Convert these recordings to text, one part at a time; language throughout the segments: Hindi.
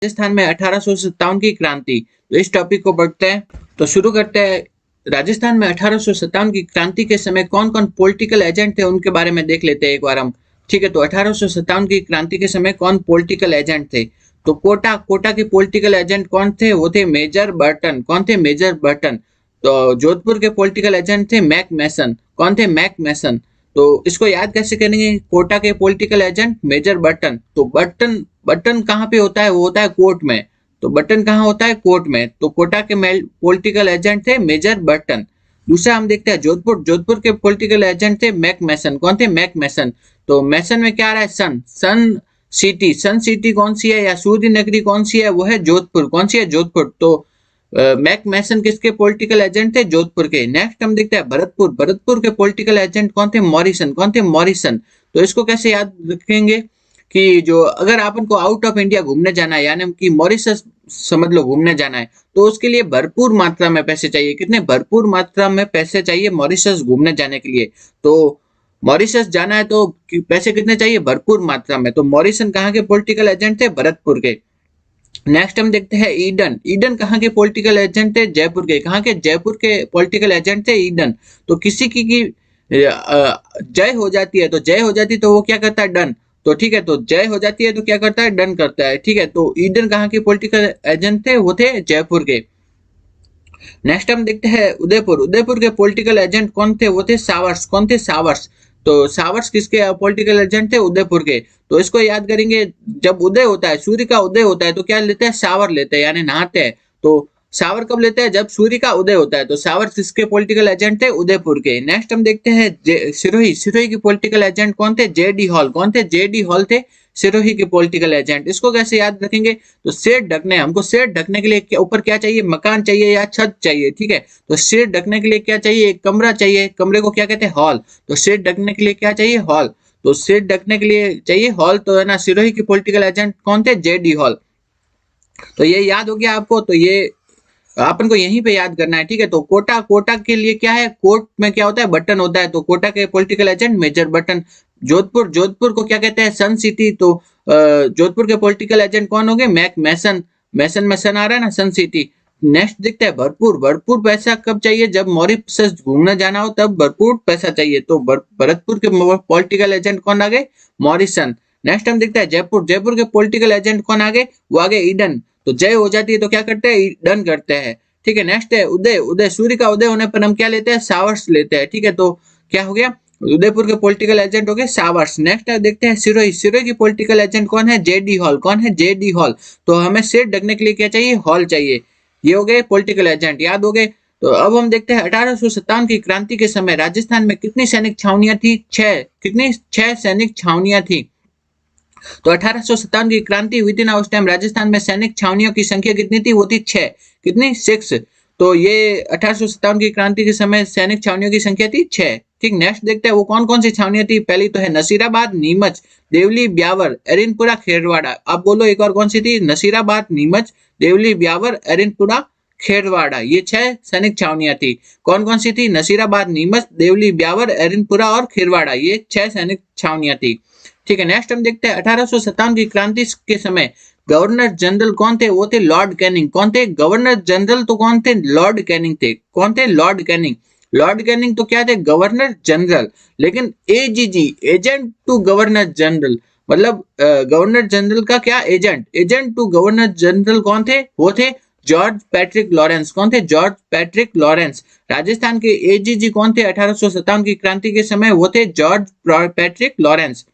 राजस्थान में 1857 की क्रांति। तो इस टॉपिक को पढ़ते हैं। तो शुरू करते हैं। राजस्थान में 1857 की क्रांति के समय कौन कौन पॉलिटिकल एजेंट थे उनके बारे में देख लेते हैं एक बार हम। ठीक है, तो 1857 की क्रांति के समय कौन पॉलिटिकल एजेंट थे। तो कोटा के पॉलिटिकल एजेंट कौन थे, वो थे मेजर बर्टन। कौन थे, मेजर बर्टन। तो जोधपुर के पॉलिटिकल एजेंट थे मैक मैसन। कौन थे, मैक मैसन। तो इसको याद कैसे करेंगे, कोटा के पॉलिटिकल एजेंट मेजर बर्टन। तो बर्टन बटन कहाँ पे होता है, वो होता है कोर्ट में। तो बटन कहाँ होता है, कोर्ट में। तो कोटा के पॉलिटिकल एजेंट थे मेजर बटन। दूसरा हम देखते हैं जोधपुर के पॉलिटिकल एजेंट थे मैक मैसन। कौन थे, मैक मैसन। तो मैसन में क्या आ रहा है, सन सिटी कौन सी है या सूर्य नगरी कौन सी है, वो है जोधपुर। कौन सी है, जोधपुर। तो मैक मैसन किसके पॉलिटिकल एजेंट थे, जोधपुर के। नेक्स्ट हम देखते हैं भरतपुर के पॉलिटिकल एजेंट कौन थे, मॉरिसन। कौन थे, मॉरिसन। तो इसको कैसे याद रखेंगे कि जो अगर आपन को आउट ऑफ इंडिया घूमने जाना है, यानी कि मॉरिशस समझ लो घूमने जाना है, तो उसके लिए भरपूर मात्रा में पैसे चाहिए। कितने, भरपूर मात्रा में पैसे चाहिए मॉरिशस घूमने जाने के लिए। तो मॉरिशस जाना है तो पैसे कितने चाहिए, भरपूर मात्रा में। तो मॉरिसन कहाँ के पॉलिटिकल एजेंट थे, भरतपुर के। नेक्स्ट हम देखते हैं ईडन कहाँ के पॉलिटिकल एजेंट थे, जयपुर के। कहाँ के, जयपुर के पॉलिटिकल एजेंट थे ईडन। तो किसी की जय हो जाती है, तो वो क्या करता है, डन। तो ठीक है, तो जय हो जाती है तो क्या करता है, डन करता है। ठीक है, तो ईडन कहाँ के पॉलिटिकल एजेंट थे, वो थे जयपुर के। नेक्स्ट हम देखते हैं उदयपुर के पॉलिटिकल एजेंट कौन थे, वो थे सावर्स। कौन थे, सावर्स। तो सावर्स किसके पॉलिटिकल एजेंट थे, उदयपुर के। तो इसको याद करेंगे, जब उदय होता है, सूर्य का उदय होता है, तो क्या लेते हैं, सावर लेते हैं, यानी नहाते हैं। तो सावर कब लेते हैं, जब सूर्य का उदय होता है। तो सावर किसके पॉलिटिकल एजेंट थे, उदयपुर के। नेक्स्ट हम देखते हैं सिरोही के पॉलिटिकल एजेंट कौन थे, जेडी हॉल। कौन थे, जेडी हॉल थे सिरोही के पॉलिटिकल एजेंट। इसको कैसे याद रखेंगे, तो शेड ढकने, हमको शेड ढकने के लिए ऊपर क्या चाहिए, मकान चाहिए या छत चाहिए। ठीक है, तो शेड ढकने के लिए क्या चाहिए, एक कमरा चाहिए। कमरे को क्या कहते हैं, हॉल। तो शेड ढकने के लिए क्या चाहिए, हॉल। तो शेड ढकने के लिए चाहिए हॉल। तो है ना, सिरोही के पॉलिटिकल एजेंट कौन थे, जेडी हॉल। तो ये याद हो गया आपको। तो ये अपन को यहीं पे याद करना है। ठीक है, तो कोटा के लिए क्या है, कोर्ट में क्या होता है, बटन होता है। तो कोटा के political agent major Burton. Jodhpur को क्या कहते हैं, सन सिटी। तो जोधपुर के पॉलिटिकल एजेंट कौन हो गए, मैक मैसन। मैसन में सन आ रहा है ना, सन सिटी। नेक्स्ट देखते हैं भरपूर पैसा कब चाहिए, जब मॉरिशस घूमने जाना हो तब भरपूर पैसा चाहिए। तो भरतपुर के पॉलिटिकल एजेंट कौन आ गए, मॉरिसन। नेक्स्ट हम देखते हैं जयपुर के पॉलिटिकल एजेंट कौन आ गए, वो आ गए ईडन। तो जय हो जाती है तो क्या करते हैं, डन करते हैं। ठीक है, नेक्स्ट है उदय सूर्य का उदय होने पर हम क्या लेते हैं, सावर्स लेते हैं। ठीक है, तो क्या हो गया, उदयपुर के पॉलिटिकल एजेंट हो गए सावर्स। नेक्स्ट देखते हैं सिरोही की पॉलिटिकल एजेंट कौन है, जेडी हॉल। कौन है, जेडी हॉल। तो हमें सेट ढकने के लिए क्या चाहिए, हॉल चाहिए। ये हो गए पॉलिटिकल एजेंट, याद हो गए। तो अब हम देखते हैं 1857 की क्रांति के समय राजस्थान में कितनी सैनिक छावनियां थी, छह सैनिक छावनियां थी। तो 1857 की क्रांति हुई थी ना, उस टाइम राजस्थान में सैनिक छावनियों की संख्या कितनी थी, वो थी 6। कितनी, 6। तो ये 1857 की क्रांति के समय सैनिक छावनियों की संख्या थी 6। ठीक, नेक्स्ट देखते हैं वो कौन कौन सी छावनियां थी। पहली तो है नसीराबाद, नीमच, देवली, ब्यावर, एरिनपुरा, खेरवाड़ा। अब बोलो एक और कौन सी थी, नसीराबाद, नीमच, देवली, ब्यावर, एरिनपुरा, खेरवाड़ा। ये 6 सैनिक छावनियां थी। कौन कौन सी थी, नसीराबाद, नीमच, देवली, ब्यावर, एरिनपुरा और खेरवाड़ा। ये 6 सैनिक छावनियां थी। ठीक है, नेक्स्ट हम देखते हैं 1857 की क्रांति के समय गवर्नर जनरल कौन थे, वो थे लॉर्ड कैनिंग। कौन थे, गवर्नर जनरल तो कौन थे, लॉर्ड कैनिंग थे। कौन थे, लॉर्ड कैनिंग। लॉर्ड कैनिंग तो क्या थे, गवर्नर जनरल। लेकिन AGG, agent to governor general, मतलब गवर्नर जनरल का क्या, एजेंट टू गवर्नर जनरल कौन थे, वो थे जॉर्ज पैट्रिक लॉरेंस। कौन थे, जॉर्ज पैट्रिक लॉरेंस। राजस्थान के एजीजी कौन थे 1857 की क्रांति के समय, वो थे जॉर्ज पैट्रिक लॉरेंस।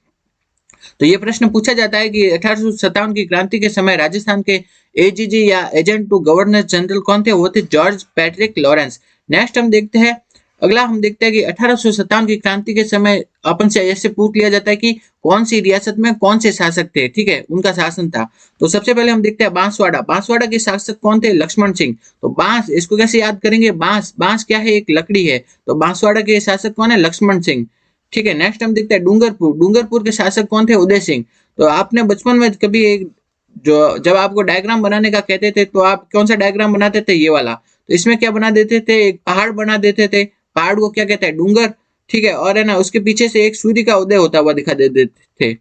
तो ये प्रश्न पूछा जाता है कि 1857 की क्रांति के समय राजस्थान के एजीजी या एजेंट टू गवर्नर जनरल कौन थे, वो थे जॉर्ज पैट्रिक लॉरेंस। नेक्स्ट हम देखते हैं, अगला हम देखते हैं कि 1857 की क्रांति के समय अपन से ऐसे पूछ लिया जाता है कि कौन सी रियासत में कौन से शासक थे। ठीक है, उनका शासन था। तो सबसे पहले हम देखते हैं बांसवाड़ा के शासक कौन थे, लक्ष्मण सिंह। तो बांस, इसको कैसे याद करेंगे, बांस क्या है, एक लकड़ी है। तो बांसवाड़ा के शासक कौन है, लक्ष्मण सिंह। ठीक है, नेक्स्ट हम देखते हैं डूंगरपुर के शासक कौन थे, उदय सिंह। तो आपने बचपन में कभी एक जो जब आपको डायग्राम बनाने का कहते थे तो आप कौन सा डायग्राम बनाते थे, ये वाला। तो इसमें क्या बना देते थे, एक पहाड़ बना देते थे। पहाड़ को क्या कहते हैं, डूंगर। ठीक है, और है ना उसके पीछे से एक सूर्य का उदय होता हुआ दिखा देते थे।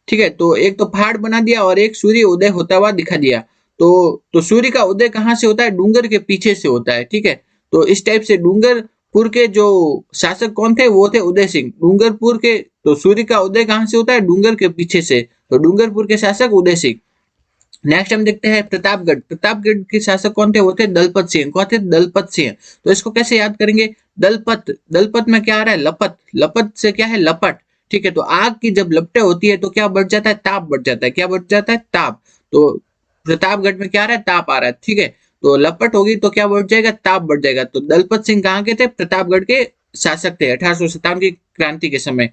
ठीक है, तो एक तो पहाड़ बना दिया और एक सूर्य उदय होता हुआ दिखा दिया। तो सूर्य का उदय कहाँ से होता है? डूंगर के पीछे से होता है। ठीक है, तो इस टाइप से डूंगरपुर के जो शासक कौन थे? वो थे उदय सिंह। डूंगरपुर के, तो सूर्य का उदय कहाँ से होता है? डूंगर के पीछे से, तो डूंगरपुर के शासक उदय सिंह। नेक्स्ट हम देखते हैं प्रतापगढ़। प्रतापगढ़ के शासक कौन थे? वो थे दलपत सिंह। कौन थे? दलपत सिंह। तो इसको कैसे याद करेंगे? दलपत, दलपत में क्या आ रहा है? लपत, लपत से क्या है? लपट। ठीक है, तो आग की जब लपटें होती है तो क्या बढ़ जाता है? ताप बढ़ जाता है। क्या बढ़ जाता है? ताप। तो प्रतापगढ़ में क्या आ रहा है? ताप आ रहा है। ठीक है, तो लपट होगी तो क्या बढ़ जाएगा? ताप बढ़ जाएगा। तो दलपत सिंह कहाँ के थे? प्रतापगढ़ के शासक थे 1857 की क्रांति के समय।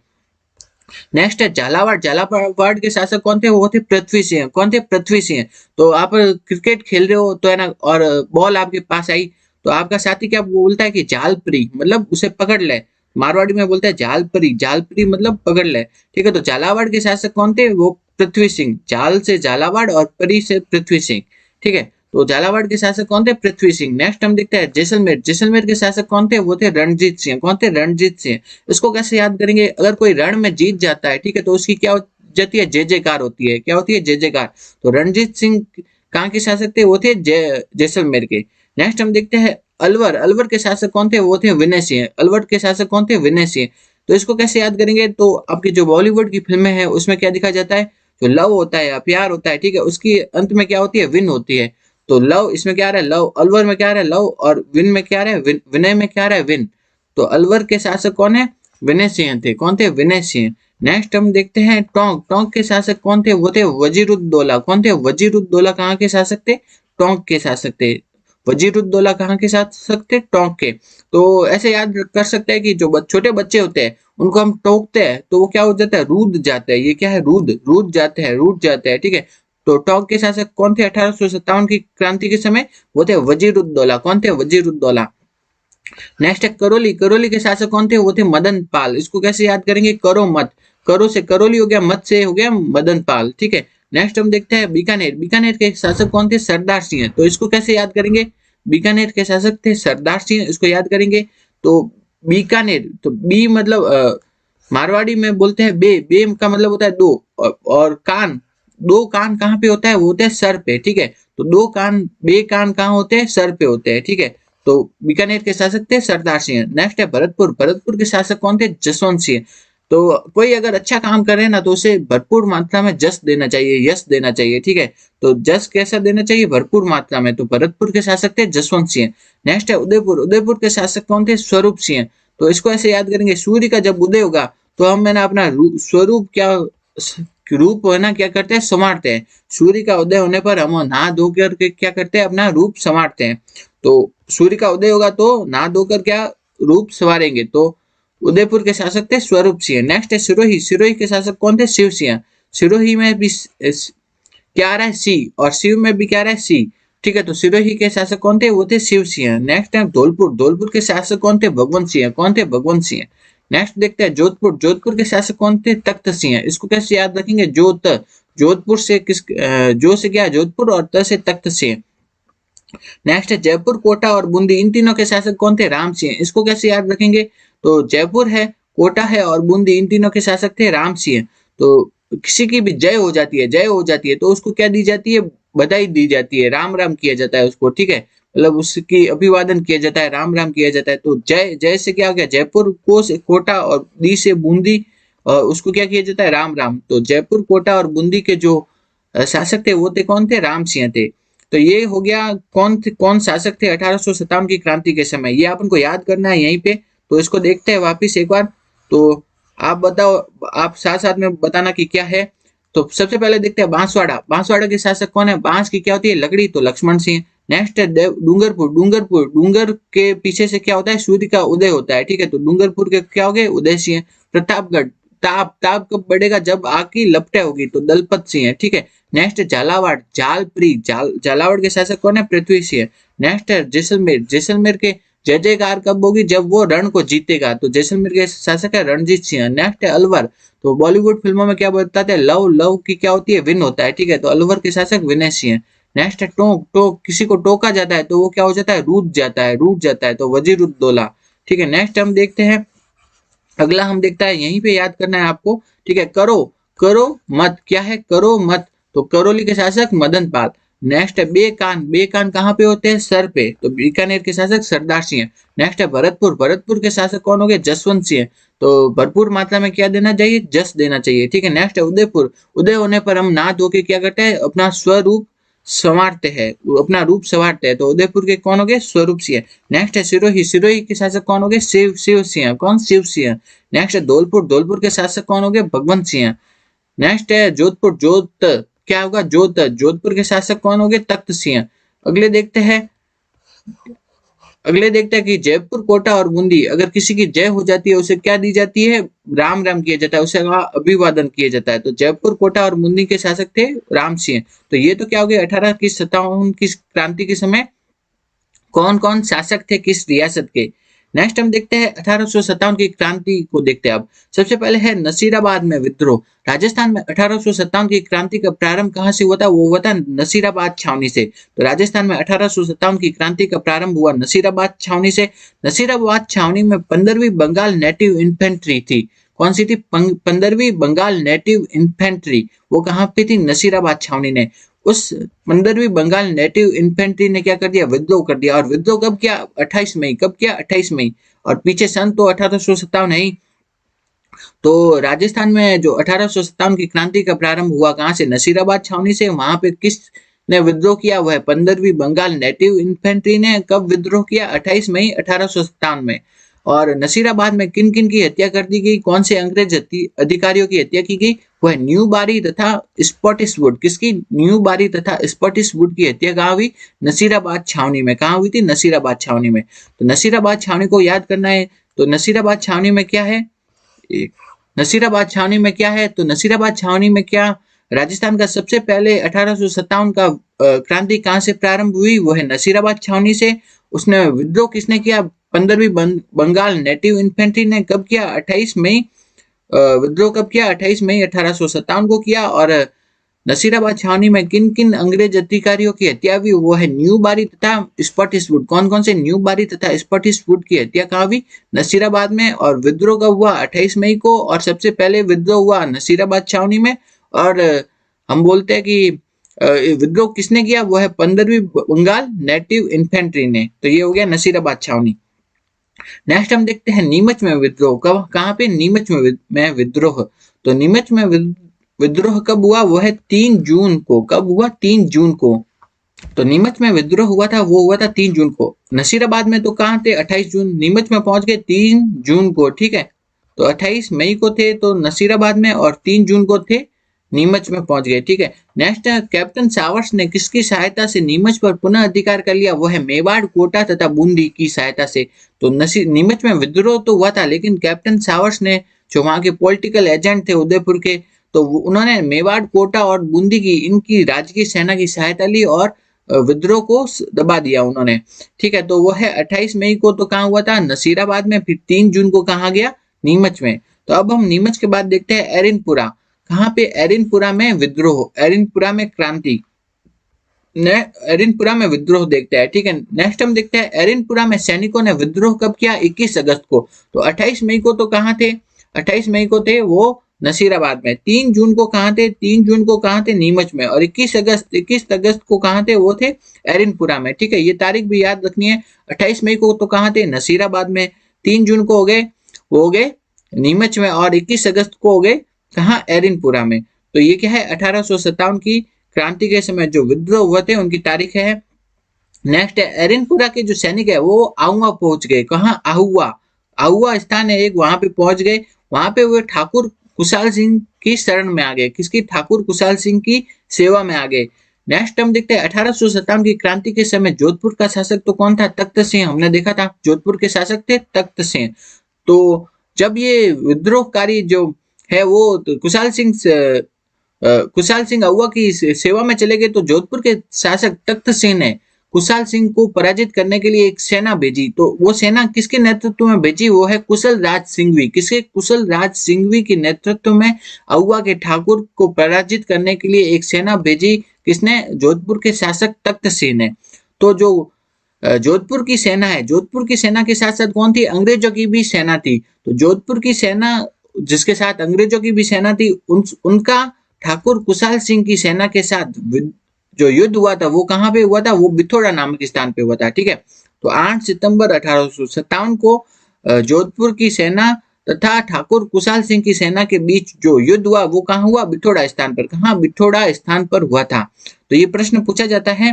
नेक्स्ट है झालावाड़। झालावाड़ के शासक कौन थे? वो थे पृथ्वी सिंह। कौन थे? पृथ्वी सिंह। तो आप क्रिकेट खेल रहे हो तो है ना, और बॉल आपके पास आई, तो आपका साथी क्या बोलता है कि झालपरी, मतलब उसे पकड़ ले। मारवाड़ी में बोलता है झालपरी, झालपरी मतलब पकड़ ले। ठीक है, तो झालावाड़ के शासक कौन थे? वो पृथ्वी सिंह। झाल से झालावाड़ और परी से पृथ्वी सिंह। ठीक है, तो झालावाड़ के शासक कौन थे? पृथ्वी सिंह। नेक्स्ट हम देखते हैं जैसलमेर। जैसलमेर के शासक कौन थे? वो थे रणजीत सिंह। कौन थे? रणजीत सिंह। इसको कैसे याद करेंगे? अगर कोई रण में जीत जाता है, ठीक है, तो उसकी क्या हो जाती है? जय जयकार होती है। क्या होती है? जय जयकार। तो रणजीत सिंह कहाँ के शासक थे? वो थे जैसलमेर के। नेक्स्ट हम देखते हैं अलवर। अलवर के शासक कौन थे? वो थे विनय सिंह। अलवर के शासक कौन थे? विनय सिंह। तो इसको कैसे याद करेंगे? तो आपकी जो बॉलीवुड की फिल्में हैं उसमें क्या दिखा जाता है? जो लव होता है या प्यार होता है, ठीक है, उसकी अंत में क्या होती है? विन होती है। तो लव, इसमें क्या आ रहा है? लव। अलवर में क्या आ रहा है? लव। और विन में क्या आ रहा है? विनय में क्या आ रहा है? विन। तो अलवर के शासक कौन है? विनय सिंह थे। कौन थे? विनय सिंह। नेक्स्ट हम देखते हैं टोंक। टोंक के शासक कौन थे? वो थे वजीरुद्दौला। कौन थे? वजीरुद्दौला कहाँ के शासक थे? टोंक के शासक थे। वजीरुद्दौला कहाँ के शासक थे? टोंक के। तो ऐसे याद कर सकते हैं कि जो छोटे बच्चे होते हैं उनको हम टोकते हैं तो वो क्या हो जाता है? रूद जाते हैं। ये क्या है? रूद, रूद जाते हैं, रूठ जाते हैं। ठीक है, तो टोंक के शासक कौन थे 1857 की क्रांति के समय? वो थे वजीरुद्दौला। कौन थे? वजीरुद्दौला। नेक्स्ट है करौली। करौली के शासक कौन थे? वो थे मदन पाल। इसको कैसे याद करेंगे? करो मत, करो से करौली हो गया, मत से हो गया मदन पाल। ठीक है, नेक्स्ट हम देखते हैं बीकानेर। बीकानेर के शासक कौन थे? सरदार सिंह। तो इसको कैसे याद करेंगे? बीकानेर के शासक थे सरदार सिंह, इसको याद करेंगे। तो बीकानेर, तो बी मतलब मारवाड़ी में बोलते हैं बे। बे का मतलब होता है दो, और कान, दो कान कहाँ पे होता है? वो होते हैं सर पे। ठीक है, तो दो कान, बे कान कहाँ होते हैं? सर पे होते हैं। ठीक है, तो बीकानेर के शासक थे सरदार सिंह। नेक्स्ट है भरतपुर। भरतपुर के शासक कौन थे? जसवंत सिंह। तो कोई अगर अच्छा काम करे ना तो उसे भरपूर मात्रा में जस देना चाहिए, यश देना चाहिए। ठीक है, तो जस कैसा देना चाहिए? भरपूर मात्रा में। तो भरतपुर के शासक थे जसवंत सिंह। नेक्स्ट है उदयपुर। उदयपुर के शासक कौन थे? स्वरूप सिंह। तो इसको ऐसे याद करेंगे, सूर्य का जब उदय होगा तो हम है ना अपना स्वरूप, क्या रूप है ना, क्या करते हैं? संवारते हैं। सूर्य का उदय होने पर हम नहा धो करके क्या करते हैं? अपना रूप संवारते हैं। तो सूर्य का उदय होगा तो नहा धोकर क्या रूप संवारेंगे? तो उदयपुर के शासक थे स्वरूप सिंह। नेक्स्ट है सिरोही। सिरोही के शासक कौन थे? शिव सिंह। सिरोही में भी क्या आ रहा है? सी, और शिव में भी क्या आ रहा है? सी। ठीक है, तो सिरोही के शासक कौन थे? वो थे शिव सिंह। नेक्स्ट है धौलपुर। धौलपुर के शासक कौन थे? भगवंत सिंह। कौन थे? भगवंत सिंह। नेक्स्ट देखते हैं जोधपुर। जोधपुर के शासक कौन थे? तख्त सिंह। इसको कैसे याद रखेंगे? जोत, जोधपुर से किस जो से क्या? जोधपुर, और त से तख्त सिंह। नेक्स्ट है जयपुर, कोटा और बूंदी। इन तीनों के शासक कौन थे? राम सिंह। इसको कैसे याद रखेंगे? तो जयपुर है, कोटा है और बूंदी, इन तीनों के शासक थे राम सिंह। तो किसी की भी जय हो जाती है, जय हो जाती है तो उसको क्या दी जाती है? बधाई दी जाती है, राम राम किया जाता है उसको। ठीक है, मतलब उसकी अभिवादन किया जाता है, राम राम किया जाता है। तो जय, जय से क्या हो गया? जयपुर, को से कोटा और दी से बूंदी, और उसको क्या किया जाता है? राम राम। तो जयपुर, कोटा और बूंदी के जो शासक थे वो थे कौन थे? राम सिंह थे। तो ये हो गया कौन थे, कौन शासक थे 1857 की क्रांति के समय। ये अपन को याद करना है यहीं पे। तो इसको देखते हैं वापिस एक बार। तो आप बताओ, आप साथ साथ में बताना कि क्या है। तो सबसे पहले देखते हैं बांसवाड़ा। बांसवाड़ा के शासक कौन है? बांस की क्या होती है? लकड़ी, तो लक्ष्मण सिंह। नेक्स्ट है डूंगरपुर। डूंगरपुर, डूंगर के पीछे से क्या होता है? सूर्य का उदय होता है। ठीक है, तो डूंगरपुर के क्या हो गए? उदय सिंह। प्रतापगढ़। ताप, ताप कब बढ़ेगा? जब आग की लपटें होगी, तो दलपत सिंह है। ठीक है, नेक्स्ट झालावाड़। झालपरी, झालावाड़ के शासक कौन है? पृथ्वी सिंह। नेक्स्ट है जैसलमेर। जैसलमेर के जय जयकार कब होगी? जब वो रण को जीतेगा, तो जैसलमेर के शासक है रणजीत सिंह। नेक्स्ट है अलवर। तो बॉलीवुड फिल्मों में क्या बताते हैं? लव, लव की क्या होती है? विन होता है। ठीक है, तो अलवर के शासक विनय सिंह। नेक्स्ट है टोक। टोक, किसी को टोका जाता है तो वो क्या हो जाता है? रूठ जाता है, रूठ जाता है, तो वजीरुद्दौला। ठीक है, नेक्स्ट हम देखते हैं, अगला हम देखता है, यहीं पे याद करना है आपको। ठीक है, करो। करो मत, क्या है करो मत, तो करौली के शासक मदन पाल। नेक्स्ट है बेकान, बेकान कहाँ पे होते हैं, सर पे, तो बीकानेर के शासक सरदार सिंह। नेक्स्ट है भरतपुर, भरतपुर के शासक कौन हो गए, जसवंत सिंह। तो भरपूर मात्रा में क्या देना चाहिए, जस देना चाहिए, ठीक है। नेक्स्ट है उदयपुर, उदय होने पर हम नहा धो के क्या करते हैं, अपना स्वरूप संवारते हैं, अपना रूप संवारते हैं, तो उदयपुर के कौन हो गए, स्वरूप सिंह। नेक्स्ट है सिरोही, सिरोही के शासक कौन हो गए, शिव शिव सिंह, कौन, शिव सिंह। नेक्स्ट है धौलपुर, धौलपुर के शासक कौन हो गए, भगवंत सिंह। नेक्स्ट है जोधपुर, जोध क्या होगा, जोध, जोधपुर के शासक कौन हो गए, तख्त सिंह। अगले देखते हैं, अगले देखते हैं कि जयपुर, कोटा और बूंदी, अगर किसी की जय हो जाती है उसे क्या दी जाती है, राम राम किया जाता है, उसे अभिवादन किया जाता है। तो जयपुर, कोटा और बूंदी के शासक थे राम सिंह। तो ये तो क्या हो गया, 1857 की क्रांति के समय कौन कौन शासक थे किस रियासत के। नेक्स्ट हम देखते हैं 1857 की क्रांति को देखते हैं। अब सबसे पहले है नसीराबाद में विद्रोह। राजस्थान में 1857 की क्रांति का प्रारंभ कहां से हुआ था, वो हुआ था नसीराबाद छावनी से। तो राजस्थान में 1857 की क्रांति का प्रारंभ हुआ नसीराबाद छावनी से। नसीराबाद छावनी में 15वीं बंगाल नेटिव इन्फेंट्री थी। कौन सी थी, 15वीं बंगाल नेटिव इन्फेंट्री, वो कहां पे थी, नसीराबाद छावनी ने। उस 15वीं बंगाल नेटिव इन्फेंट्री ने क्या कर दिया, विद्रोह कर दिया। और विद्रोह कब किया, 28 मई, कब किया, 28 मई। और पीछे सन तो 1857 है ही। तो राजस्थान में जो 1857 की क्रांति का प्रारंभ हुआ कहां से, नसीराबाद छावनी से। वहां पे किस ने विद्रोह किया, वह 15वीं बंगाल नेटिव इन्फेंट्री ने। कब विद्रोह किया, 28 मई 1857 में। और नसीराबाद में किन किन की हत्या कर दी गई, कौन से अंग्रेज अधिकारियों की हत्या की गई, वह न्यू बारी तथा स्पॉटिसवुड, किसकी, न्यू बारी तथा स्पॉटिसवुड की हत्या कहाँ हुई, नसीराबाद छावनी में। कहाँ हुई थी, नसीराबाद छावनी में। तो नसीराबाद छावनी को याद करना है। तो नसीराबाद छावनी में क्या है, नसीराबाद छावनी में क्या है, तो नसीराबाद छावनी में क्या, राजस्थान का सबसे पहले 1857 का क्रांति कहां से प्रारंभ हुई, वो है नसीराबाद छावनी से। उसने विद्रोह किसने किया, 15वीं बंगाल नेटिव इन्फेंट्री ने। कब किया, 28 मई। विद्रोह कब किया, 28 मई 1857 को किया। और नसीराबाद छावनी में किन किन अंग्रेज अधिकारियों की हत्या हुई, वो है न्यू बारी तथा स्पॉटिसवुड। कौन कौन से, न्यू बारी तथा स्पॉटिसवुड की हत्या कहाँ हुई, नसीराबाद में। और विद्रोह कब हुआ, 28 मई को। और सबसे पहले विद्रोह हुआ नसीराबाद छावनी में। और हम बोलते हैं कि विद्रोह किसने किया, वो है 15वीं बंगाल नेटिव इन्फेंट्री ने। तो ये हो गया नसीराबाद छावनी। नेक्स्ट हम देखते हैं नीमच में विद्रोह। कब, कहाँ पे, नीमच में विद्रोह। तो नीमच में विद्रोह कब हुआ, वो है 3 जून को। कब हुआ, 3 जून को। तो नीमच में विद्रोह हुआ था, वो हुआ था 3 जून को। नसीराबाद में तो कहाँ थे, 28 जून। नीमच में पहुंच गए 3 जून को, ठीक है। तो 28 मई को थे तो नसीराबाद में, और 3 जून को थे नीमच में पहुंच गए, ठीक है। नेक्स्ट है कैप्टन सावर्स ने किसकी सहायता से नीमच पर पुनः अधिकार कर लिया, वो है मेवाड़, कोटा तथा बूंदी की सहायता से। तो नीमच में विद्रोह तो हुआ था, लेकिन कैप्टन सावर्स ने, जो वहां के पॉलिटिकल एजेंट थे उदयपुर के, तो उन्होंने मेवाड़, कोटा और बूंदी की, इनकी राजकीय सेना की सहायता ली और विद्रोह को दबा दिया उन्होंने, ठीक है। तो वो है 28 मई को, तो कहाँ हुआ था, नसीराबाद में। फिर 3 जून को कहाँ गया, नीमच में। तो अब हम नीमच के बाद देखते हैं एरिनपुरा। कहाँ पे, एरिनपुरा में विद्रोह, एरिनपुरा में क्रांति, एरिनपुरा में विद्रोह देखते हैं, ठीक है। नेक्स्ट हम देखते हैं एरिनपुरा में सैनिकों ने विद्रोह कब किया, 21 अगस्त को। तो 28 मई को तो कहाँ थे, 28 मई को थे वो नसीराबाद में। 3 जून को कहाँ थे, 3 जून को कहाँ थे, नीमच में। और 21 अगस्त को कहाँ थे, वो थे एरिनपुरा में, ठीक है। ये तारीख भी याद रखनी है। 28 मई को तो कहाँ थे, नसीराबाद में। 3 जून को हो गए, वो हो गए नीमच में। और 21 अगस्त को हो गए कहाँ, एरिनपुरा में। तो ये क्या है, 1857 की क्रांति के समय जो विद्रोह हुए थे उनकी तारीख है। नेक्स्ट है एरिनपुरा के जो सैनिक है वो आहुआ पहुंच गए। कहाँ, आहुआ, आहुआ स्थान है एक, वहां पे पहुंच गए। वहां पे वो ठाकुर कुशाल सिंह की शरण में आ गए। किसकी, ठाकुर कुशाल सिंह की सेवा में आ गए। नेक्स्ट हम देखते हैं 1857 की क्रांति के समय जोधपुर का शासक तो कौन था, तख्त सिंह। हमने देखा था जोधपुर के शासक थे तख्त सिंह। तो जब ये विद्रोहकारी जो है वो कुशाल सिंह अहुआ की सेवा में चले गए, तो जोधपुर के शासक तख्त सिंह ने कुशाल सिंह को पराजित करने के लिए एक सेना भेजी। तो वो सेना किसके नेतृत्व में भेजी, वो है कुशल राज सिंघवी। किसके, कुशल राज सिंघवी के नेतृत्व में अहुआ के ठाकुर को पराजित करने के लिए एक सेना भेजी। किसने, जोधपुर के शासक तख्त सिंह ने। तो जो जोधपुर की सेना है, जोधपुर की सेना के साथ साथ कौन थी, अंग्रेजों की भी सेना थी। तो जोधपुर की सेना जिसके साथ अंग्रेजों की भी सेना थी, उनका ठाकुर कुशाल सिंह की सेना के साथ जो युद्ध हुआ था वो कहाँ पे हुआ था, वो बिथोड़ा नामक स्थान पे हुआ था। ठीक है, तो 8 सितंबर 1857 को जोधपुर की सेना तथा ठाकुर कुशाल सिंह की सेना के बीच जो युद्ध हुआ वो कहाँ हुआ, बिथोड़ा स्थान पर। कहाँ, बिथोड़ा स्थान पर हुआ था। तो ये प्रश्न पूछा जाता है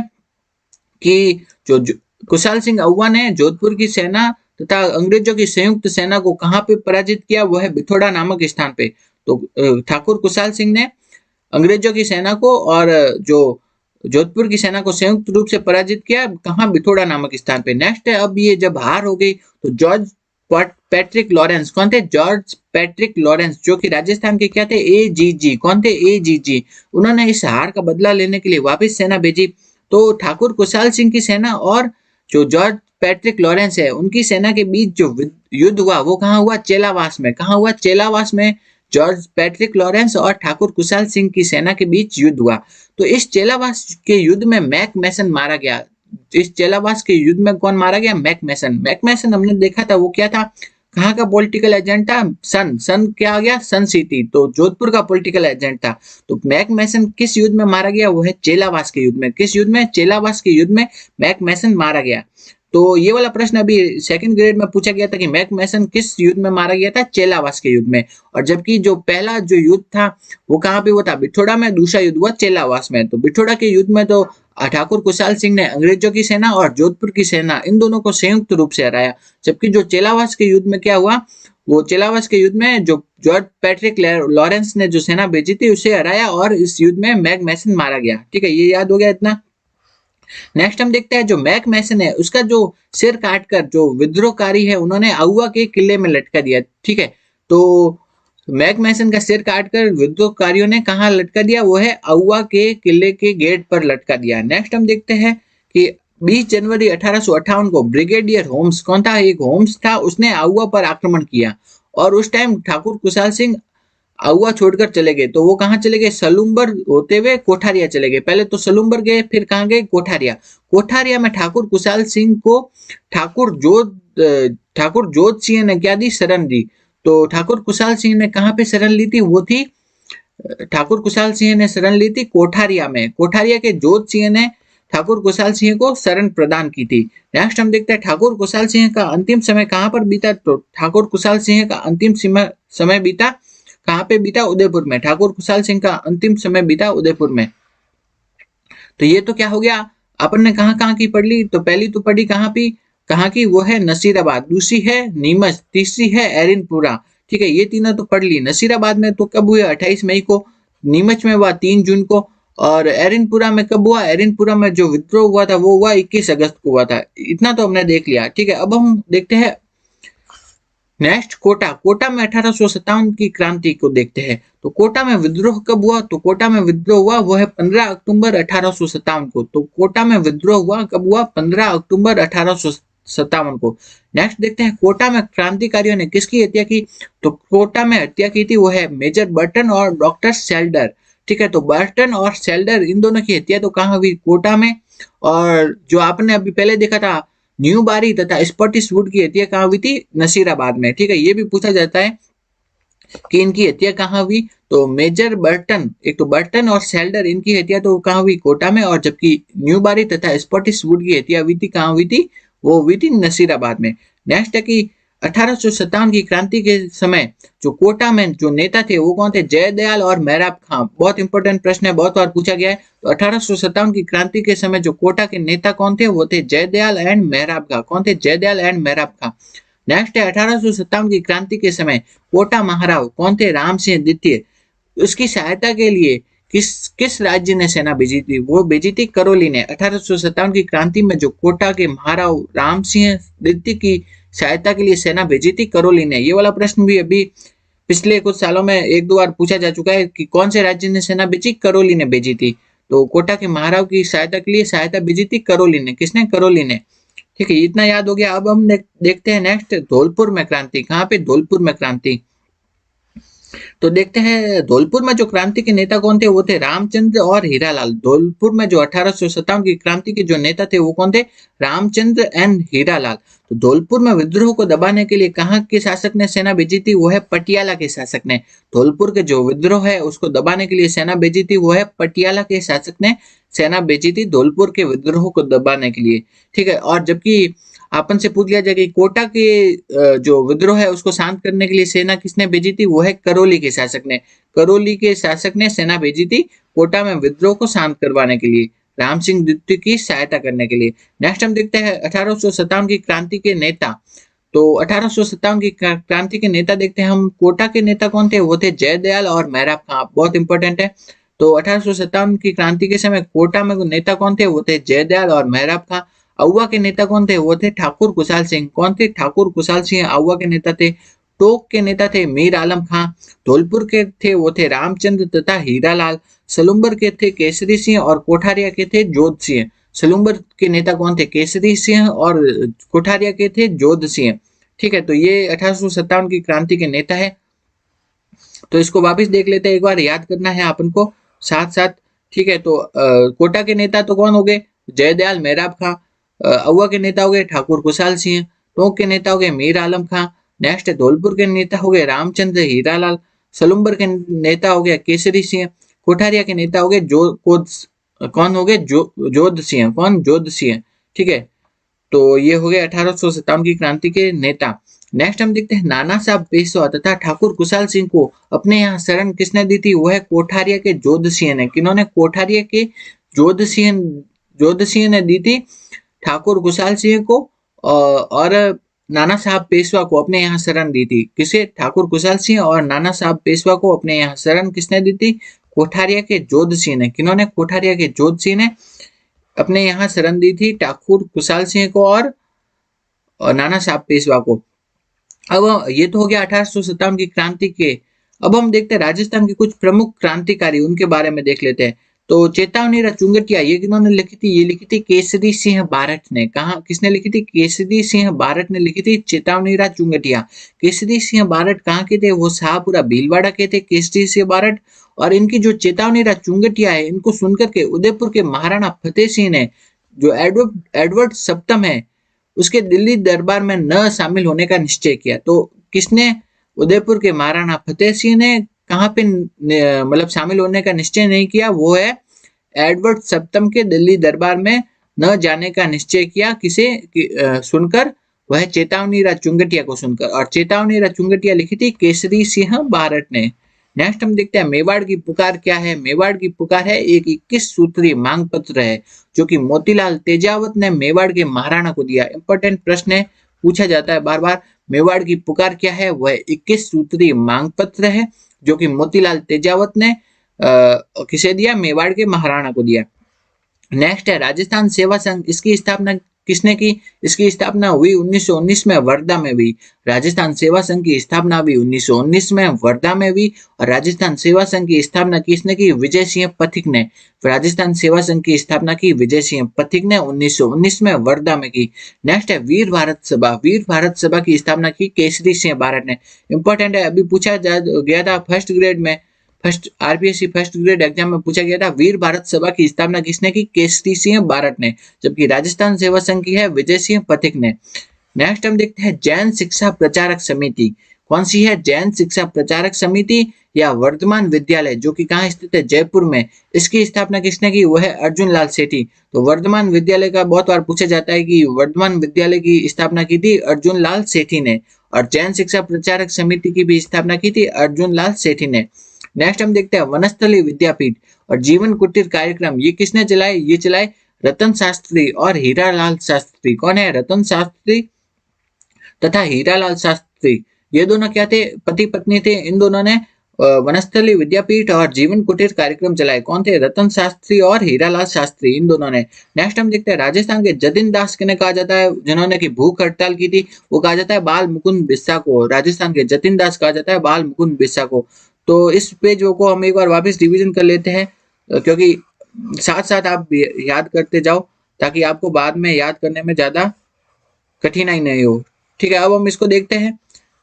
कि जो कुशाल सिंह अव्वा ने जोधपुर की सेना तथा अंग्रेजों की संयुक्त सेना को कहाँ पे पराजित किया, वो है बिथोड़ा नामक स्थान पे। तो ठाकुर कुशाल सिंह ने अंग्रेजों की सेना को और जो जोधपुर की सेना को संयुक्त रूप से पराजित किया, कहाँ, बिथोड़ा नामक स्थान पे। नेक्स्ट है, अब ये जब हार हो गई तो जॉर्ज पैट्रिक लॉरेंस, कौन थे, जॉर्ज पैट्रिक लॉरेंस, जो कि राजस्थान के क्या थे, एजीजी, कौन थे, एजीजी। उन्होंने इस हार का बदला लेने के लिए वापस सेना भेजी। तो ठाकुर कुशाल सिंह की सेना और जो जॉर्ज पैट्रिक लॉरेंस है उनकी सेना के बीच जो युद्ध हुआ वो कहाँ हुआ, चेलावास में। कहाँ हुआ, चेलावास में जॉर्ज पैट्रिक लॉरेंस और ठाकुर कुशाल सिंह की सेना के बीच युद्ध हुआ। तो इस चेलावास के युद्ध में मैक मैसन मारा गया। इस चेलावास के युद्ध में कौन मारा गया, मैक मैसन। मैक मैसन हमने देखा था वो क्या था, कहाँ का पॉलिटिकल एजेंट था, सन क्या आ गया, सन सिटी, तो जोधपुर का पॉलिटिकल एजेंट था। तो मैक मैसन किस युद्ध में मारा गया, वो है चेलावास के युद्ध में। किस युद्ध में, चेलावास के युद्ध में मैक मैसन मारा गया। तो ये वाला प्रश्न अभी सेकंड ग्रेड में पूछा गया था कि मैक मैसन किस युद्ध में मारा गया था, चेलावास के युद्ध में। और जबकि जो पहला जो युद्ध था वो कहाँ पे हुआ था, बिठोड़ा में। दूसरा युद्ध हुआ चेलावास में। तो बिठोड़ा के युद्ध में तो ठाकुर कुशाल सिंह ने अंग्रेजों की सेना और जोधपुर की सेना इन दोनों को संयुक्त रूप से हराया। जबकि जो चेलावास के युद्ध में क्या हुआ, वो चेलावास के युद्ध में जो जॉर्ज पैट्रिक लॉरेंस ने जो सेना भेजी थी उसे हराया और इस युद्ध में मैक मैसन मारा गया। ठीक है, ये याद हो गया इतना। नेक्स्ट हम देखते हैं जो मैक मैसन है उसका जो सिर काटकर जो विद्रोहकारी है उन्होंने आउवा के किले में लटका दिया। ठीक है, तो मैक मैसन का सिर काटकर विद्रोहकारियों ने कहा लटका दिया, वो है आउवा के किले के गेट पर लटका दिया। नेक्स्ट हम देखते हैं कि 20 जनवरी 1858 को ब्रिगेडियर होम्स, कौन था, एक होम्स था, उसने आउवा पर आक्रमण किया और उस टाइम ठाकुर कुशाल सिंह आउवा छोड़कर चले गए। तो वो कहाँ चले गए, सलूम्बर होते हुए कोठारिया चले गए। पहले तो सलूम्बर गए, फिर कहाँ गए, कोठारिया। कोठारिया में ठाकुर कुशाल सिंह को ठाकुर जोध सिंह ने क्या दी, शरण दी। तो ठाकुर कुशाल सिंह ने कहाँ पे शरण ली थी, वो थी, ठाकुर कुशाल सिंह ने शरण ली थी कोठारिया में। कोठारिया के जोध सिंह ने ठाकुर कुशाल सिंह को शरण प्रदान की थी। नेक्स्ट हम देखते हैं ठाकुर कुशाल सिंह का अंतिम समय कहाँ पर बीता। तो ठाकुर कुशाल सिंह का अंतिम समय बीता कहाँ पे बीता, उदयपुर में। ठाकुर कुशाल सिंह का अंतिम समय बीता उदयपुर में। तो ये तो क्या हो गया, अपन ने कहाँ कहाँ की पढ़ ली। तो पहली तो पढ़ी कहाँ की, वो है नसीराबाद। दूसरी है नीमच, तीसरी है एरिनपुरा। ठीक है, ये तीनों तो पढ़ ली। नसीराबाद में तो कब हुआ, 28 मई को। नीमच में हुआ 3 जून को। और एरिनपुरा में कब हुआ, एरिनपुरा में जो विद्रोह हुआ था वो हुआ 21 अगस्त को हुआ था। इतना तो हमने देख लिया। ठीक है, अब हम देखते हैं नेक्स्ट कोटा में 1857 की क्रांति को देखते हैं। तो कोटा में विद्रोह कब हुआ, तो कोटा में विद्रोह हुआ वो है 15 अक्टूबर 1857 को। तो कोटा में विद्रोह हुआ कब हुआ, 15 अक्टूबर 1857 को। नेक्स्ट देखते हैं कोटा में क्रांतिकारियों ने किसकी हत्या की। तो कोटा में हत्या की थी वो है मेजर बर्टन और डॉक्टर सेल्डर। ठीक है, तो बर्टन और सेल्डर इन दोनों की हत्या तो कहाँ हुई, कोटा में। और जो आपने अभी पहले देखा था न्यू बारी तथा स्पॉटिश वुड की हत्या कहाँ हुई थी, नसीराबाद में। ठीक है, ये भी पूछा जाता है कि इनकी हत्या कहाँ हुई। तो मेजर बर्टन, एक तो बर्टन और सेल्डर, इनकी हत्या तो कहाँ हुई, कोटा में। और जबकि न्यू बारी तथा स्पॉटिश वुड की हत्या हुई थी कहाँ हुई थी, वो हुई थी नसीराबाद में। नेक्स्ट है कि 1857 की क्रांति के समय जो कोटा में जो नेता थे वो कौन थे, जयदयाल और मेहराब खां। बहुत इंपॉर्टेंट प्रश्न है, बहुत बार पूछा गया है। तो 1857 की क्रांति के समय जो कोटा के नेता कौन थे, वो थे जयदयाल एंड मेहराब खां। कौन थे, जयदयाल एंड मेहराब खां। नेक्स्ट है 1857 की क्रांति के समय कोटा महाराव कौन थे, राम सिंह द्वितीय। उसकी सहायता के लिए किस राज्य ने सेना भेजी थी, वो भेजी थी करौली ने। 1857 की क्रांति में जो कोटा के महाराव राम सिंह द्वितीय की सहायता के लिए सेना भेजी थी करौली ने। ये वाला प्रश्न भी अभी पिछले कुछ सालों में एक दो बार पूछा जा चुका है कि कौन से राज्य ने सेना भेजी, करौली ने भेजी थी। तो कोटा के महाराव की सहायता के लिए सहायता भेजी थी करौली ने। किसने, करौली ने। ठीक है, इतना याद हो गया। अब हम देखते हैं नेक्स्ट धौलपुर में क्रांति। कहाँ पे, धौलपुर में क्रांति। तो देखते हैं धौलपुर में जो क्रांति के नेता कौन थे, वो थे रामचंद्र और हीरालाल। धौलपुर में जो 1857 की क्रांति के जो नेता थे वो कौन थे, रामचंद्र एंड हीरालाल। तो धौलपुर में विद्रोह को दबाने के लिए कहाँ के शासक ने सेना भेजी थी, वो है पटियाला के शासक ने। धौलपुर के जो विद्रोह है उसको दबाने के लिए सेना भेजी थी, वो है पटियाला के शासक ने सेना भेजी थी धौलपुर के विद्रोह को दबाने के लिए। ठीक है, और जबकि आपन से पूछ लिया जाए कि कोटा के जो विद्रोह है उसको शांत करने के लिए सेना किसने भेजी थी, वो है करौली के शासक ने। करौली के शासक ने सेना भेजी थी कोटा में विद्रोह को शांत करवाने के लिए, राम सिंह द्वितीय की सहायता करने के लिए। नेक्स्ट हम देखते हैं 1857 की क्रांति के नेता। तो 1857 की क्रांति के नेता देखते हैं हम। कोटा के नेता कौन थे, वो थे जयदयाल और मेहराब खां, बहुत इंपॉर्टेंट है। तो 1857 की क्रांति के समय कोटा में नेता कौन थे, वो थे जयदयाल और मेहराब खां। आउवा के नेता कौन थे, वो थे ठाकुर कुशाल सिंह। कौन थे, ठाकुर कुशाल सिंह आउवा के नेता थे। टोक के नेता थे मीर आलम खां। धौलपुर के थे वो थे रामचंद्र तथा हीरालाल। सलूम्बर के थे केसरी सिंह और कोठारिया के थे जोध सिंह। सलूम्बर के नेता कौन थे, केसरी सिंह, और कोठारिया के थे जोध सिंह। ठीक है, तो ये 1857 की क्रांति के नेता है। तो इसको वापस देख लेते हैं, एक बार याद करना है अपन को साथ साथ। ठीक है, तो कोटा के नेता तो कौन हो गए, जयदयाल मेहराब खां। अहुआ के नेता हो गए ठाकुर कुशाल सिंह। टोंक के नेता हो गए मीर आलम खां। नेक्स्ट धौलपुर के नेता हो गए रामचंद्र हीरालाल। सलुम्बर के नेता हो गया केसरी सिंह। कोठारिया के नेता हो गए कौन हो गए, जोध सिंह। कौन, जोध सिंह। ठीक है, तो ये हो गया 1857 की क्रांति के नेता। नेक्स्ट हम देखते हैं नाना साहब पेशवा तथा ठाकुर कुशाल सिंह को अपने यहाँ शरण किसने दी थी, वो है कोठारिया के जोध सिंह ने। किन्होंने, कोठारिया के जोध सिंह ने दी थी ठाकुर कुशाल सिंह को, और नाना साहब पेशवा को अपने यहाँ शरण दी थी। किसे, ठाकुर कुशाल सिंह और नाना साहब पेशवा को अपने यहाँ शरण किसने दी थी, कोठारिया के जोध सिंह ने। किन्होंने, कोठारिया के जोध सिंह ने अपने यहाँ शरण दी थी ठाकुर कुशाल सिंह को और नाना साहब पेशवा को। अब ये तो हो गया 1857 की क्रांति के। अब हम देखते हैं राजस्थान के कुछ प्रमुख क्रांतिकारी, उनके बारे में देख लेते हैं। तो चेतावनी चुंगटिया, ये किन्होंने लिखी थी, ये लिखी थी केसरी सिंह बारट ने। कहा, किसने लिखी थी, केसरी सिंह बारट ने लिखी थी चेतावनी चुंगटिया। केसरी सिंह बारट कहाँ के थे, वो शाहपुरा भीलवाड़ा के थे केसरी सिंह बारट। और इनकी जो चेतावनी चुंगटिया है, इनको सुनकर के उदयपुर के महाराणा फतेह सिंह ने, जो एडवर्ड सप्तम है, उसके दिल्ली दरबार में न शामिल होने का निश्चय किया। तो किसने, उदयपुर के महाराणा फतेह सिंह ने कहाँ पे मतलब शामिल होने का निश्चय नहीं किया, वो है एडवर्ड सप्तम के दिल्ली दरबार में न जाने का निश्चय किया। किसे सुनकर, वह चेतावनी चुंगटिया को सुनकर। और चेतावनी चुंगटिया लिखी थी केसरी सिंह बारट ने। नेक्स्ट हम देखते हैं मेवाड़ की पुकार क्या है। मेवाड़ की पुकार है एक 21 सूत्रीय मांग पत्र है, जो कि मोतीलाल तेजावत ने मेवाड़ के महाराणा को दिया। इंपॉर्टेंट प्रश्न है, पूछा जाता है बार बार। मेवाड़ की पुकार क्या है, वह 21 सूत्रीय मांग पत्र है, जो कि मोतीलाल तेजावत ने किसे दिया, मेवाड़ के महाराणा को दिया। नेक्स्ट है राजस्थान सेवा संघ, इसकी स्थापना किसने की, इसकी स्थापना हुई 1919 में वर्धा में हुई। राजस्थान सेवा संघ की स्थापना हुई 1919 में वर्धा में हुई। और राजस्थान सेवा संघ की स्थापना किसने की, विजय सिंह पथिक ने। राजस्थान सेवा संघ की स्थापना की विजय सिंह पथिक ने 1919 में वर्धा में की। नेक्स्ट है वीर भारत सभा। वीर भारत सभा की स्थापना की केसरी सिंह बारट ने। इंपॉर्टेंट है, अभी पूछा गया था फर्स्ट ग्रेड में, first RPSC first grade exam में पूछा गया था, वीर भारत सभा की स्थापना किसने की, केसरी सिंह बारट ने। जबकि राजस्थान सेवा संघ की है विजय सिंह पथिक ने। नेक्स्ट हम देखते हैं जैन शिक्षा प्रचारक समिति। कौन सी है, जैन शिक्षा प्रचारक समिति या वर्धमान विद्यालय, जो कि कहाँ स्थित है, जयपुर में। इसकी स्थापना किसने की, वो है अर्जुन लाल सेठी। तो वर्धमान विद्यालय का बहुत बार पूछा जाता है कि वर्धमान विद्यालय की स्थापना की थी अर्जुन लाल सेठी ने। और जैन शिक्षा प्रचारक समिति की भी स्थापना की थी अर्जुन लाल सेठी ने। नेक्स्ट हम देखते हैं वनस्थली विद्यापीठ और जीवन कुटीर कार्यक्रम, ये किसने चलाए, ये चलाए रतन शास्त्री और हीरालाल शास्त्री। कौन है, रतन शास्त्री तथा हीरालाल शास्त्री। ये दोनों क्या थे, पति पत्नी थे। इन दोनों ने वनस्थली विद्यापीठ और जीवन कुटीर कार्यक्रम चलाए। कौन थे, रतन शास्त्री और हीरालाल शास्त्री, इन दोनों ने। नेक्स्ट हम देखते हैं राजस्थान के जतिन दास किन्हें कहा जाता है, जिन्होंने की भूख हड़ताल की थी, वो कहा जाता है बाल मुकुंद बिस्सा को। राजस्थान के जतिन दास कहा जाता है बाल मुकुंद बिस्सा को। तो इस पेज को हम एक बार वापस रिवीजन कर लेते हैं, क्योंकि साथ साथ आप याद करते जाओ, ताकि आपको बाद में याद करने में ज्यादा कठिनाई नहीं हो। ठीक है, अब हम इसको देखते हैं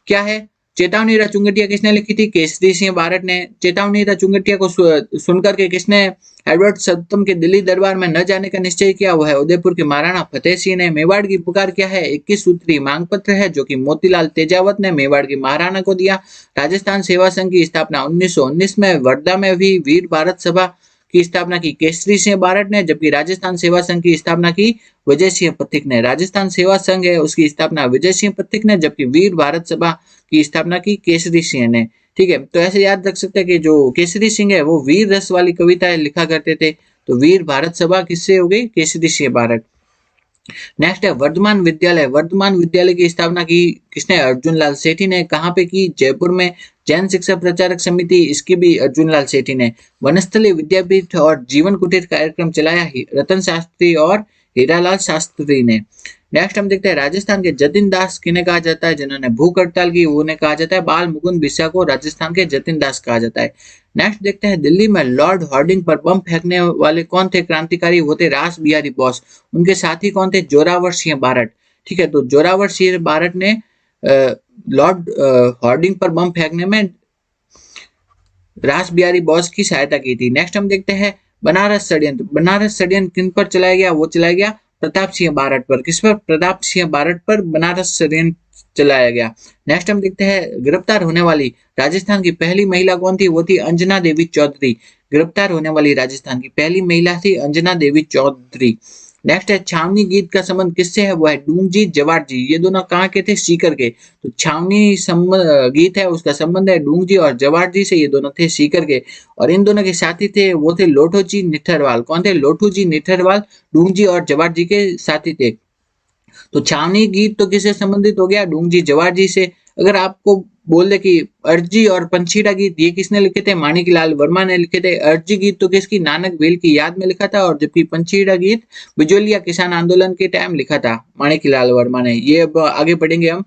क्या है। चेतावनी रा चुंगटिया किसने लिखी थी? केसरी सिंह बारट ने। चेतावनी रा चुंगटिया को सुनकर के किसने एडवर्ड सप्तम के दिल्ली दरबार में न जाने का निश्चय किया? वो है उदयपुर के महाराणा फतेह सिंह ने। मेवाड़ की पुकार क्या है? 21 सूत्री मांग पत्र है जो कि मोतीलाल तेजावत ने मेवाड़ की महाराणा को दिया। राजस्थान सेवा संघ की स्थापना 1919 में वर्धा में हुई। वीर भारत सभा की स्थापना की केसरी सिंह बारट ने, जबकि राजस्थान सेवा संघ की स्थापना की विजय सिंह पथिक ने। राजस्थान सेवा संघ है उसकी स्थापना विजय सिंह पथिक ने, जबकि वीर भारत सभा की स्थापना की केसरी सिंह ने। ठीक है, तो ऐसे याद रख सकते हैं कि जो केसरी सिंह है वो वीर रस वाली कविताएं लिखा करते थे। तो वीर भारत सभा किससे हो गई? केसरी सिंह बारट। नेक्स्ट है वर्धमान विद्यालय। वर्धमान विद्यालय की स्थापना की किसने? अर्जुन लाल सेठी ने। कहाँ पे की? जयपुर में। जैन शिक्षा प्रचारक समिति, इसकी भी अर्जुन लाल सेठी ने। वनस्थली विद्यापीठ और जीवन कुटीर कार्यक्रम चलाया रतन शास्त्री और हीरालाल शास्त्री ने। नेक्स्ट हम देखते हैं राजस्थान के जतिन दास किन्हें कहा जाता है? जिन्होंने भूख हड़ताल की उन्हें कहा जाता है बाल मुकुंद बिस्सा को राजस्थान के जतिन दास कहा जाता है। नेक्स्ट देखते हैं दिल्ली में लॉर्ड हार्डिंग पर बम फेंकने वाले कौन थे क्रांतिकारी? वो थे रास बिहारी बोस। उनके साथी कौन थे? जोरावर सिंह बारट। ठीक है, तो जोरावर सिंह बारट ने लॉर्ड हार्डिंग पर बम फेंकने में रास बिहारी बोस की सहायता की थी। नेक्स्ट हम देखते हैं बनारस षड्यंत्र। बनारस षड्यंत्र किन पर चलाया गया? वो चलाया गया प्रताप सिंह बारट पर। किस पर? प्रताप सिंह बारट पर बनारस षड्यंत्र चलाया गया। नेक्स्ट हम देखते हैं गिरफ्तार होने वाली राजस्थान की पहली महिला कौन थी? वो थी अंजना देवी चौधरी। गिरफ्तार होने वाली राजस्थान की पहली महिला थी अंजना देवी चौधरी। नेक्स्ट है छावनी गीत का संबंध किससे है? वो है डूंगजी जवाट जी। ये दोनों कहाँ के थे? सीकर के। तो छावनी गीत है उसका संबंध है डूंगजी और जवाट जी से। ये दोनों थे सीकर के। और इन दोनों के साथी थे वो थे लोठो जी निठरवाल। कौन थे? लोठू जी निठरवाल डूंगजी और जवाट जी के साथी थे। तो छावनी गीत तो किससे संबंधित हो गया? डूंगजी जवाट जी से। अगर आपको बोल दे कि अर्जी और पंछीड़ा गीत ये किसने लिखे थे? माणिकलाल वर्मा ने लिखे थे। अर्जी गीत तो किसकी? नानक भेल की याद में लिखा था, और जबकि पंछीड़ा गीत बिजोलिया किसान आंदोलन के टाइम लिखा था माणिकलाल वर्मा ने। ये अब आगे पढ़ेंगे हम।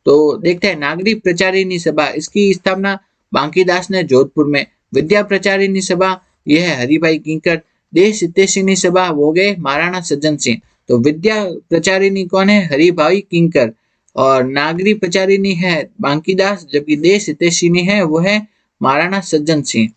तो देखते हैं नागरिक प्रचारिणी सभा, इसकी स्थापना बांकीदास ने जोधपुर में। विद्या प्रचारिणी सभा यह है हरिभाई किंकर। देश हितैषिणी सभा वो गए महाराणा सज्जन सिंह। तो विद्या प्रचारिणी कौन है? हरिभाई किंकर। और नागरिक प्रचारिणी है बांकीदास, जबकि देश हितैषिणी है वो है महाराणा सज्जन सिंह।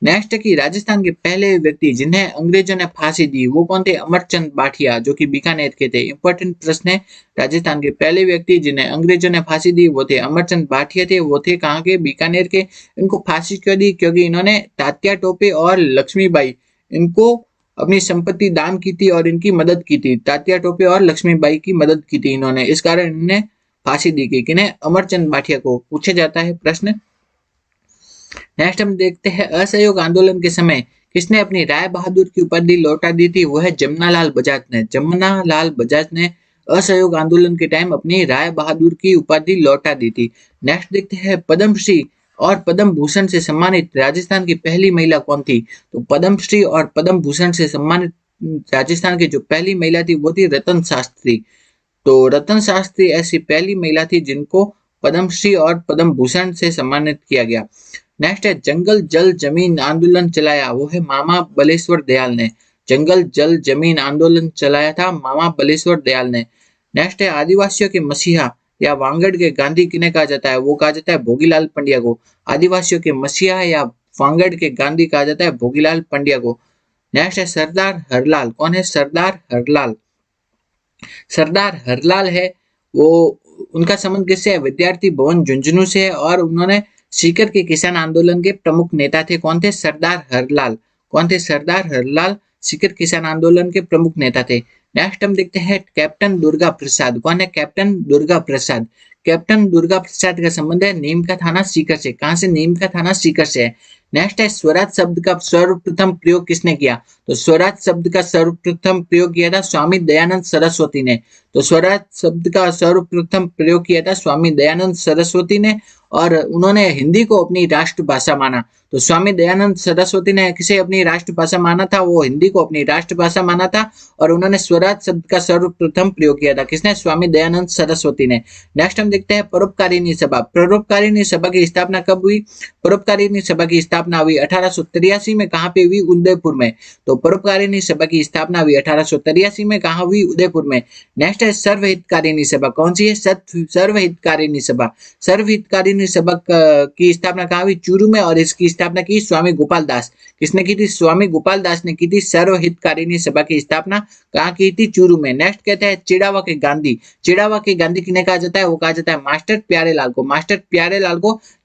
नेक्स्ट है कि राजस्थान के पहले व्यक्ति जिन्हें अंग्रेजों ने फांसी दी वो कौन थे? अमरचंद बाठिया, जो कि बीकानेर के थे। इंपॉर्टेंट प्रश्न है। राजस्थान के पहले व्यक्ति जिन्हें अंग्रेजों ने फांसी दी वो थे अमरचंद बाठिया थे। वो थे कहाँ के? बीकानेर के। इनको फांसी क्यों दी? क्योंकि इन्होंने तात्या टोपे और लक्ष्मीबाई इनको अपनी संपत्ति दान की थी और इनकी मदद की थी। तात्या टोपे और लक्ष्मीबाई की मदद की थी इन्होंने, इस कारण इन्हें फांसी दी गई। किन्हें? अमरचंद बाठिया को। पूछा जाता है प्रश्न। नेक्स्ट हम देखते हैं असहयोग आंदोलन के समय किसने अपनी राय बहादुर की उपाधि लौटा दी थी? वो है जमनालाल बजाज ने। जमनालाल बजाज ने असहयोग आंदोलन के टाइम अपनी राय बहादुर की उपाधि लौटा दी थी। नेक्स्ट देखते हैं पद्मश्री और पद्म भूषण से सम्मानित राजस्थान की पहली महिला कौन थी? तो पद्मश्री और पद्म भूषण से सम्मानित राजस्थान की जो पहली महिला थी वो थी रतन शास्त्री। तो रतन शास्त्री ऐसी पहली महिला थी जिनको पद्मश्री और पद्म भूषण से सम्मानित किया गया। नेक्स्ट है जंगल जल जमीन आंदोलन चलाया वो है मामा बलेश्वर दयाल ने। जंगल जल जमीन आंदोलन चलाया था मामा बलेश्वर दयाल ने। नेक्स्ट है आदिवासियों के मसीहा या वांगड़ के गांधी किन्हें कहा जाता है? वो कहा जाता है भोगीलाल पंड्या को। आदिवासियों के मसीहा या वांगड़ के गांधी कहा जाता है भोगीलाल पंड्या को। नेक्स्ट है सरदार हरलाल। कौन है? सरदार हरलाल। सरदार हरलाल है वो, उनका संबंध किससे है? विद्यार्थी भवन झुंझुनू से है और उन्होंने सीकर के किसान आंदोलन के प्रमुख नेता थे। कौन थे? सरदार हरलाल। कौन थे? सरदार हरलाल सीकर किसान आंदोलन के प्रमुख नेता थे। नेक्स्ट हम देखते हैं कैप्टन दुर्गा प्रसाद। कौन है? कैप्टन दुर्गा प्रसाद। कैप्टन दुर्गा प्रसाद का संबंध है नीम का थाना सीकर से। कहां से? नीम का थाना सीकर से है। नेक्स्ट है स्वराज शब्द का सर्वप्रथम प्रयोग किसने किया? तो स्वराज शब्द का सर्वप्रथम प्रयोग किया था स्वामी दयानंद सरस्वती ने। तो स्वराज शब्द का सर्वप्रथम प्रयोग किया था स्वामी दयानंद सरस्वती ने, और उन्होंने हिंदी को अपनी राष्ट्रभाषा माना। तो स्वामी दयानंद सरस्वती ने किसे अपनी राष्ट्रभाषा माना था? वो हिंदी को अपनी राष्ट्रभाषा माना था, और उन्होंने स्वराज शब्द का सर्वप्रथम प्रयोग किया था। किसने? स्वामी दयानंद सरस्वती ने। नेक्स्ट हम देखते हैं परोपकारिणी सभा। परोपकारिणी सभा की स्थापना कब हुई? परोपकारिणी सभा की स्थापना हुई 1883 में। कहाँ पे हुई? उदयपुर में। तो तो परोपकारिणी सभा की स्थापना हुई 1883 में, कहाँ हुई? उदयपुर में। नेक्स्ट है सर्वहितकारिणी सभा, कौन सी है? सर्वहितकारिणी सभा। सर्वहितकारिणी सभा की स्थापना कहाँ हुई? चूरू में, और इसकी स्थापना की स्वामी गोपाल दास। किसने की थी? स्वामी गोपाल दास ने की थी सर्वहितकारिणी सभा की स्थापना। कहाँ की थी? चूरू में। नेक्स्ट कहते हैं चिड़ावा के गांधी। चिड़ावा के गांधी किन्हें कहा जाता है? वो कहा जाता है मास्टर प्यारेलाल को। मास्टर प्यारेलाल को